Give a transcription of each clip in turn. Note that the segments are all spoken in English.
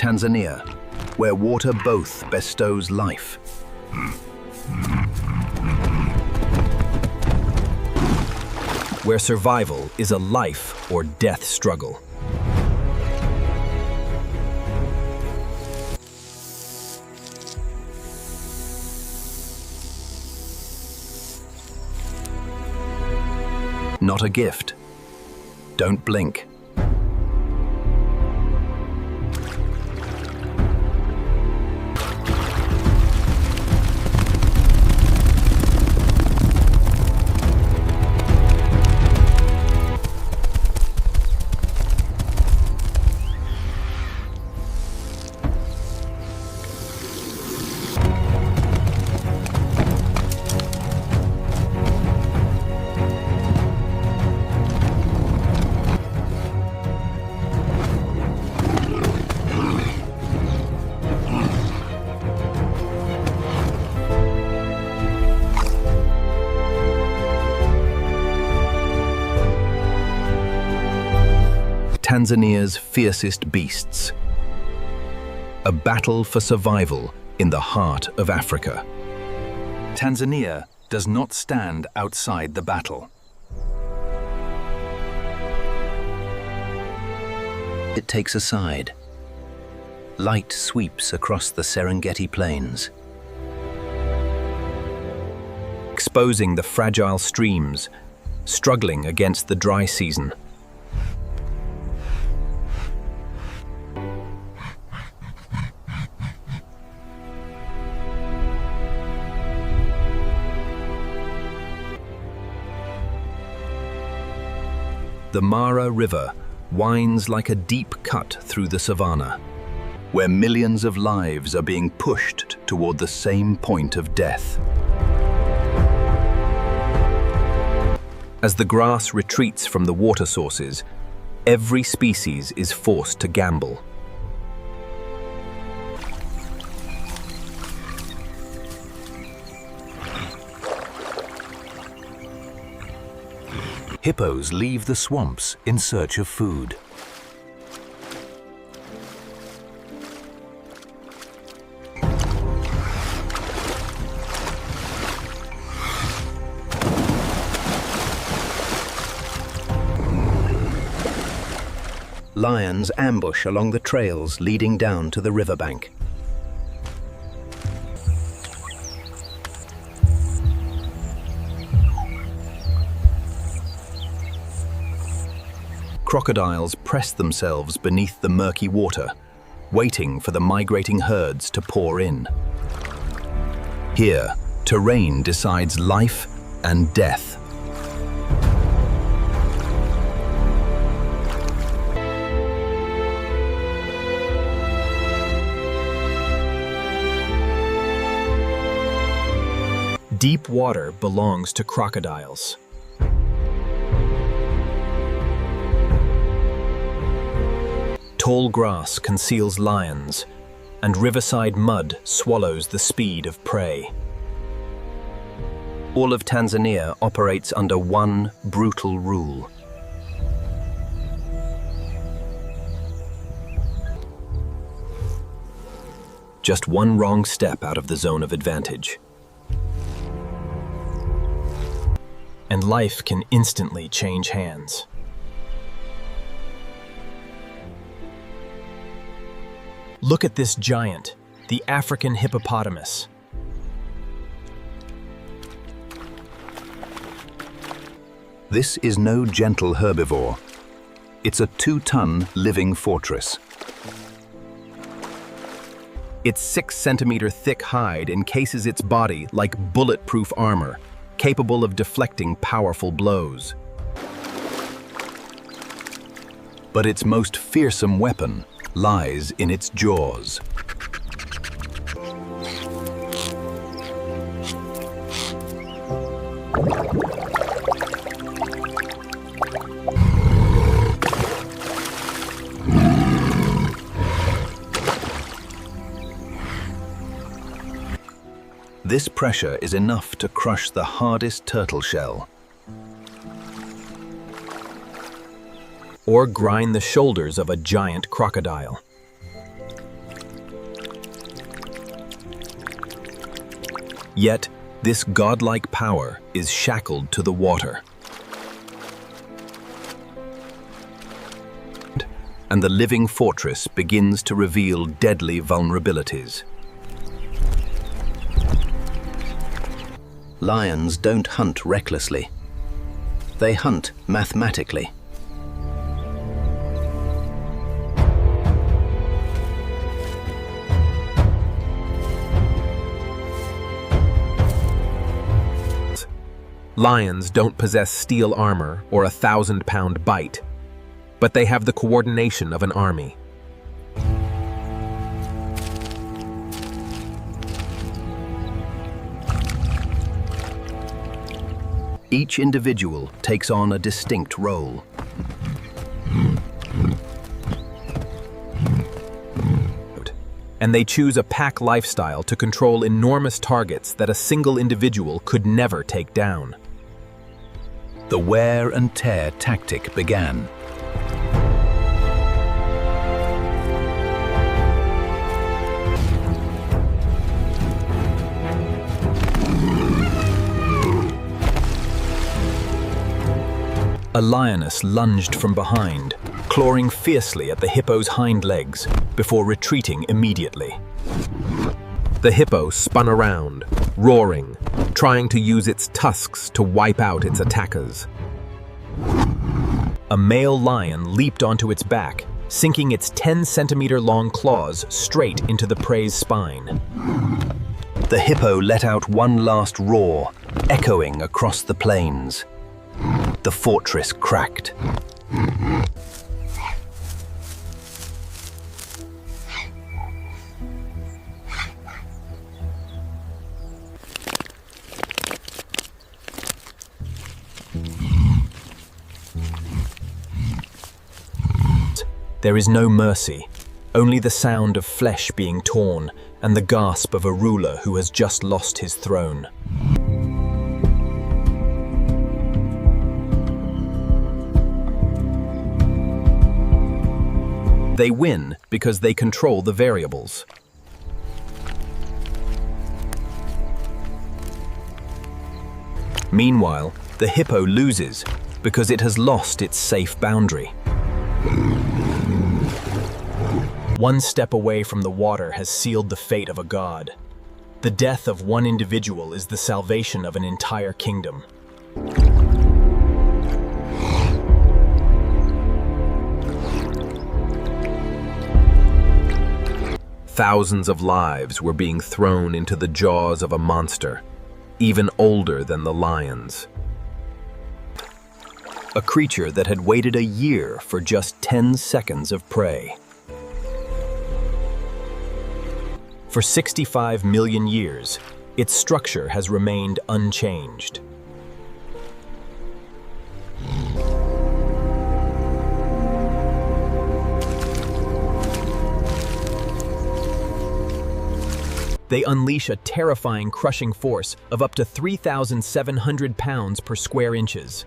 Tanzania, where water both bestows life. Where survival is a life or death struggle. Not a gift. Don't blink. Tanzania's fiercest beasts. A battle for survival in the heart of Africa. Tanzania does not stand outside the battle. It takes a side. Light sweeps across the Serengeti plains, exposing the fragile streams, struggling against the dry season. The Mara River winds like a deep cut through the savannah, where millions of lives are being pushed toward the same point of death. As the grass retreats from the water sources, every species is forced to gamble. Hippos leave the swamps in search of food. Lions ambush along the trails leading down to the riverbank. Crocodiles press themselves beneath the murky water, waiting for the migrating herds to pour in. Here, terrain decides life and death. Deep water belongs to crocodiles. Tall grass conceals lions, and riverside mud swallows the speed of prey. All of Tanzania operates under one brutal rule. Just one wrong step out of the zone of advantage, and life can instantly change hands. Look at this giant, the African hippopotamus. This is no gentle herbivore. It's a 2-ton living fortress. Its 6-centimeter thick hide encases its body like bulletproof armor, capable of deflecting powerful blows. But its most fearsome weapon lies in its jaws. This pressure is enough to crush the hardest turtle shell, or grind the shoulders of a giant crocodile. Yet, this godlike power is shackled to the water. And the living fortress begins to reveal deadly vulnerabilities. Lions don't hunt recklessly. They hunt mathematically. Lions don't possess steel armor or a 1,000-pound bite, but they have the coordination of an army. Each individual takes on a distinct role. And they choose a pack lifestyle to control enormous targets that a single individual could never take down. The wear and tear tactic began. A lioness lunged from behind, clawing fiercely at the hippo's hind legs before retreating immediately. The hippo spun around, roaring, trying to use its tusks to wipe out its attackers. A male lion leaped onto its back, sinking its 10-centimeter-long claws straight into the prey's spine. The hippo let out one last roar, echoing across the plains. The fortress cracked. There is no mercy, only the sound of flesh being torn and the gasp of a ruler who has just lost his throne. They win because they control the variables. Meanwhile, the hippo loses because it has lost its safe boundary. One step away from the water has sealed the fate of a god. The death of one individual is the salvation of an entire kingdom. Thousands of lives were being thrown into the jaws of a monster, even older than the lions. A creature that had waited a year for just 10 seconds of prey. For 65 million years, its structure has remained unchanged. They unleash a terrifying crushing force of up to 3,700 pounds per square inches.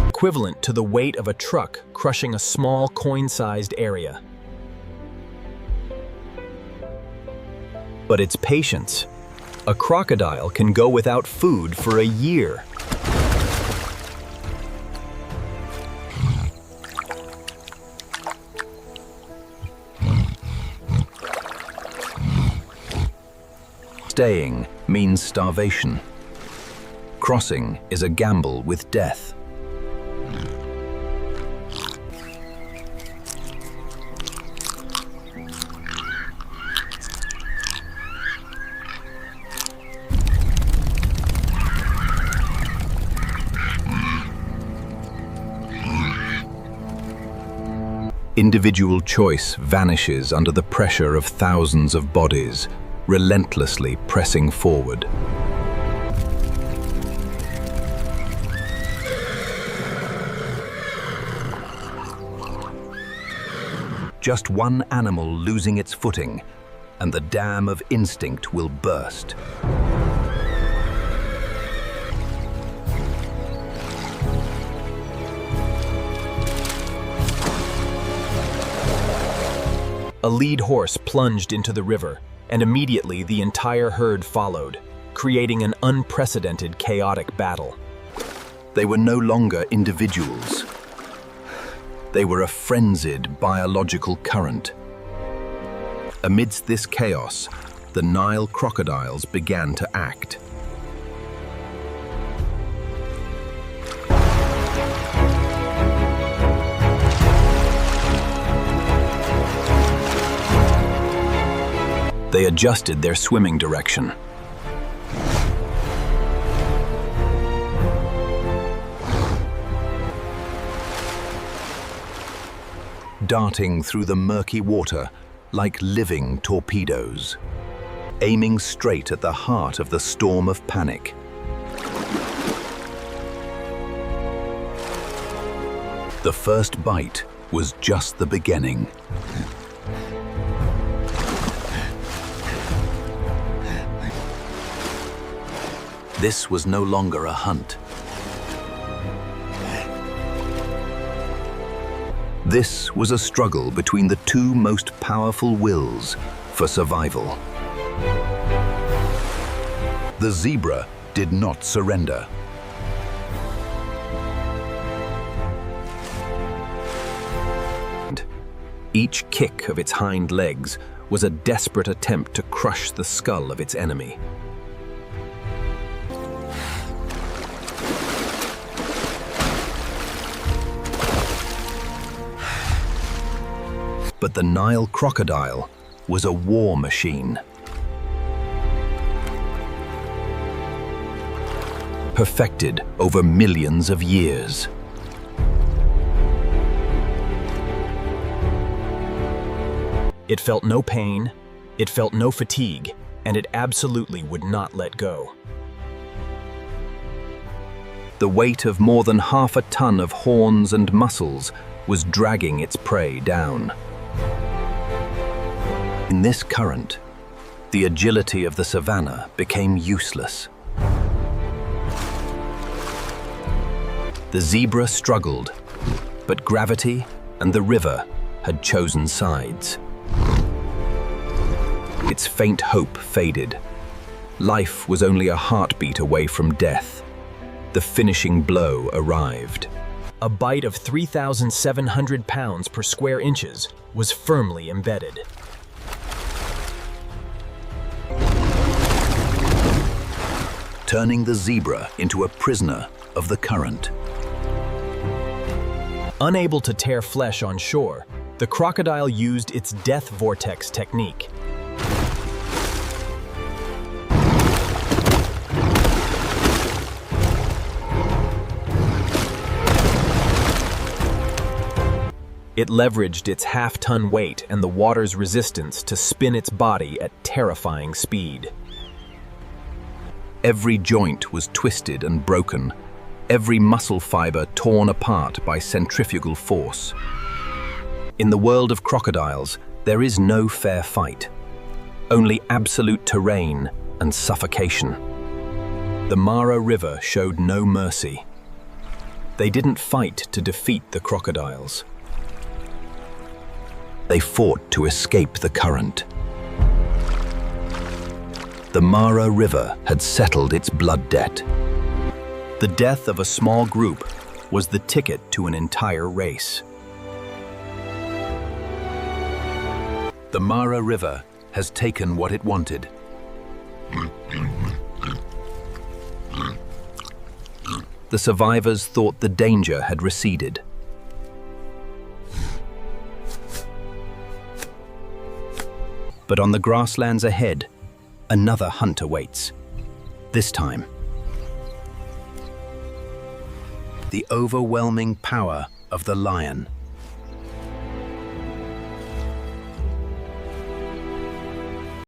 Equivalent to the weight of a truck crushing a small coin-sized area. But it's patience. A crocodile can go without food for a year. Staying means starvation. Crossing is a gamble with death. Individual choice vanishes under the pressure of thousands of bodies, relentlessly pressing forward. Just one animal losing its footing, and the dam of instinct will burst. A lead horse plunged into the river, and immediately the entire herd followed, creating an unprecedented chaotic battle. They were no longer individuals. They were a frenzied biological current. Amidst this chaos, the Nile crocodiles began to act. They adjusted their swimming direction. Darting through the murky water like living torpedoes, aiming straight at the heart of the storm of panic. The first bite was just the beginning. This was no longer a hunt. This was a struggle between the two most powerful wills for survival. The zebra did not surrender. Each kick of its hind legs was a desperate attempt to crush the skull of its enemy. But the Nile crocodile was a war machine. Perfected over millions of years. It felt no pain, it felt no fatigue, and it absolutely would not let go. The weight of more than half a ton of horns and muscles was dragging its prey down. In this current, the agility of the savannah became useless. The zebra struggled, but gravity and the river had chosen sides. Its faint hope faded. Life was only a heartbeat away from death. The finishing blow arrived. A bite of 3,700 pounds per square inches was firmly embedded. Turning the zebra into a prisoner of the current. Unable to tear flesh on shore, the crocodile used its death vortex technique. It leveraged its half-ton weight and the water's resistance to spin its body at terrifying speed. Every joint was twisted and broken, every muscle fiber torn apart by centrifugal force. In the world of crocodiles, there is no fair fight, only absolute terrain and suffocation. The Mara River showed no mercy. They didn't fight to defeat the crocodiles. They fought to escape the current. The Mara River had settled its blood debt. The death of a small group was the ticket to an entire race. The Mara River has taken what it wanted. The survivors thought the danger had receded. But on the grasslands ahead, another hunt awaits. This time, the overwhelming power of the lion.